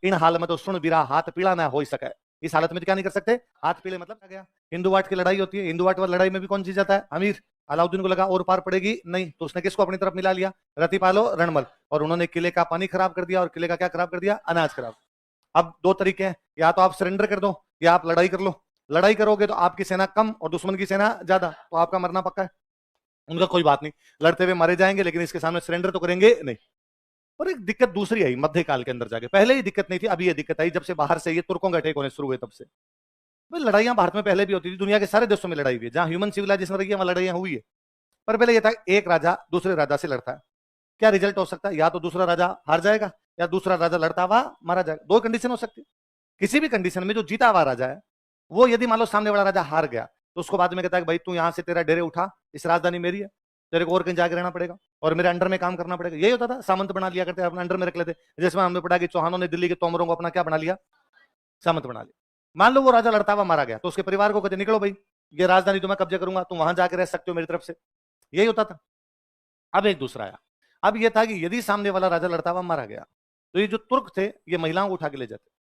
इन हाल में तो सुन बिरा हाथ पीड़ा ना हो सके। इस हालत में तो क्या नहीं कर सकते, हाथ पीले मतलब क्या गया। हिंदू वाट की लड़ाई होती है, हिंदू वाट वाली लड़ाई में भी कौन जीत जाता है, अमीर। अलाउद्दीन को लगा और पार पड़ेगी नहीं, तो उसने किसको अपनी तरफ मिला लिया, रति पालो रणमल, और उन्होंने किले का पानी खराब कर दिया, और किले का क्या खराब कर दिया, अनाज खराब। अब दो तरीके हैं, या तो आप सरेंडर कर दो या आप लड़ाई कर लो। लड़ाई करोगे तो आपकी सेना कम और दुश्मन की सेना ज्यादा, तो आपका मरना पक्का है। उनका कोई बात नहीं, लड़ते हुए मारे जाएंगे, लेकिन इसके सामने सरेंडर तो करेंगे नहीं। और एक दिक्कत दूसरी आई मध्यकाल के अंदर जाके, पहले ही दिक्कत नहीं थी, अभी ये दिक्कत आई जब से बाहर से ये तुर्कों के अटैक होने शुरू हुए तब से। भाई लड़ाइयां भारत में पहले भी होती थी, दुनिया के सारे देशों में लड़ाई हुई है, जहां ह्यूमन सिविलाइजेशन रही है वहां लड़ाइयां हुई है। पर पहले यह था एक राजा दूसरे राजा से लड़ता है, क्या रिजल्ट हो सकता है, या तो दूसरा राजा हार जाएगा या दूसरा राजा लड़ता हुआ मारा जाएगा, दो कंडीशन हो सकती है। किसी भी कंडीशन में जो जीता हुआ राजा है वो यदि मान लो सामने वाला राजा हार गया, तो उसको बाद में कहता है कि भाई तू यहां से तेरा डेरे उठा, इस राजधानी मेरी है, तेरे को और कहीं जाके रहना पड़ेगा और मेरे अंडर में काम करना पड़ेगा। यही होता था, सामंत बना लिया करते, अपने अंडर में रख लेते। जैसे हमने पढ़ा कि चौहानों ने दिल्ली के तोमरों को अपना क्या बना लिया, सामंत बना लिया। मान लो वो राजा लड़ता हुआ मारा गया, तो उसके परिवार को कहते निकलो भाई, ये राजधानी तो मैं कब्जे करूंगा, तुम वहां जाके रह सकते हो मेरी तरफ से। यही होता था। अब एक दूसरा आया, अब यह था कि यदि सामने वाला राजा लड़ता हुआ मारा गया, तो ये जो तुर्क थे ये महिलाओं को उठा के ले जाते,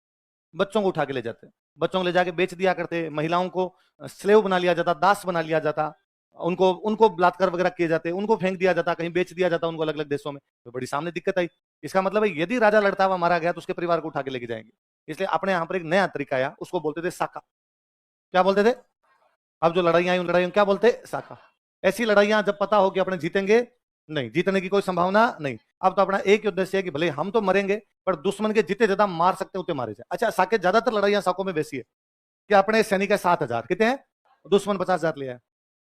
बच्चों को उठा के ले जाते, बच्चों को ले जाके बेच दिया करते, महिलाओं को स्लेव बना लिया जाता, दास बना लिया जाता, उनको उनको बलात्कार वगैरह किए जाते, उनको फेंक दिया जाता, कहीं बेच दिया जाता उनको अलग अलग देशों में। तो बड़ी सामने दिक्कत आई। इसका मतलब है यदि राजा लड़ता हुआ मारा गया तो उसके परिवार को उठा के लेके जाएंगे। इसलिए अपने यहां पर एक नया तरीका आया, उसको बोलते थे साका। क्या बोलते थे, अब जो लड़ाइयां आई उन लड़ाइयों क्या बोलते, साका। ऐसी लड़ाइयां जब पता हो कि अपने जीतेंगे, नहीं जीतने की कोई संभावना नहीं, अब तो अपना एक ही उद्देश्य है कि भले हम तो मरेंगे पर दुश्मन के जितने ज्यादा मार सकते हैं उतने मारे जाए। अच्छा, साके ज्यादातर लड़ाइयां साकों में वैसी है कि अपने सैनिक है 7,000, कितने हैं, दुश्मन 50,000 लिया है,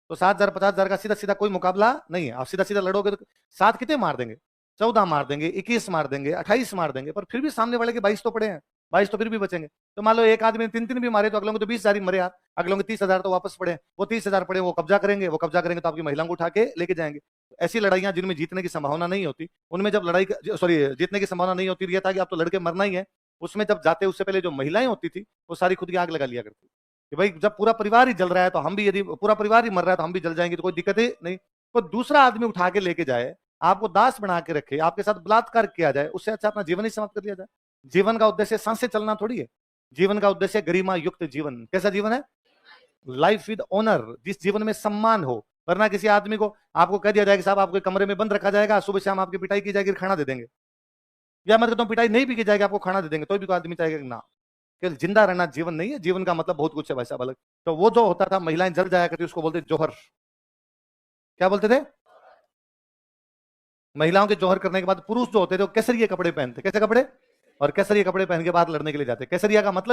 तो 7,000 50,000 का सीधा सीधा कोई मुकाबला नहीं है। आप सीधा सीधा लड़ोगे तो 7 कितने मार देंगे, 14 मार देंगे, 21 मार देंगे, 28 मार देंगे, पर फिर भी सामने वाले के 22 तो पड़े हैं, 22 तो फिर भी बचेंगे। तो मान लो एक आदमी ने 3 3 भी मारे तो अगलों के तो 20,000 ही मरे यार, अगलों के 30,000 तो वापस पड़े, वो 30,000 पड़े, वो कब्जा करेंगे, वो कब्जा करेंगे तो आपकी महिलाओं को उठा के लेके जाएंगे। ऐसी लड़ाइयां जिनमें जीतने की संभावना नहीं होती, उनमें जब लड़ाई सॉरी जीतने की संभावना नहीं होती, यह था कि आप तो लड़के मरना ही है, उसमें जब जाते उससे पहले जो महिलाएं होती थी वो सारी खुद की आग लगा लिया करती कि भाई जब पूरा परिवार ही जल रहा है तो हम भी, यदि पूरा परिवार ही मर रहा है तो हम भी जल जाएंगे, तो कोई दिक्कत ही नहीं। तो दूसरा आदमी उठा के लेके जाए, आपको दास बना के रखे, आपके साथ बलात्कार किया जाए, उससे अच्छा अपना जीवन ही समाप्त कर लिया जाए। जीवन का उद्देश्य सांस से चलना थोड़ी है, जीवन का उद्देश्य गरिमा युक्त जीवन। कैसा जीवन है, लाइफ विद ऑनर, जिस जीवन में सम्मान हो। वरना किसी आदमी को आपको कह दिया जाएगा साहब आपको कमरे में बंद रखा जाएगा, सुबह शाम आपकी पिटाई की जाएगी, खाना दे देंगे, या मतलब तुम पिटाई नहीं भी की जाएगी, आपको खाना दे देंगे, तो भी कोई आदमी चाहेगा ना। केवल जिंदा रहना जीवन नहीं है, जीवन का मतलब बहुत कुछ है भाई साहब अलग। तो वो जो होता था, महिलाएं जल जाया करती, उसको बोलते जौहर। क्या बोलते थे, महिलाओं के जौहर करने के बाद पुरुष जो होते थे वो केसरिया कपड़े पहनते, कैसे कपड़े, और केसरिया कपड़े पहन के बाहर लड़ने के लिए जाते। केसरिया का मतलब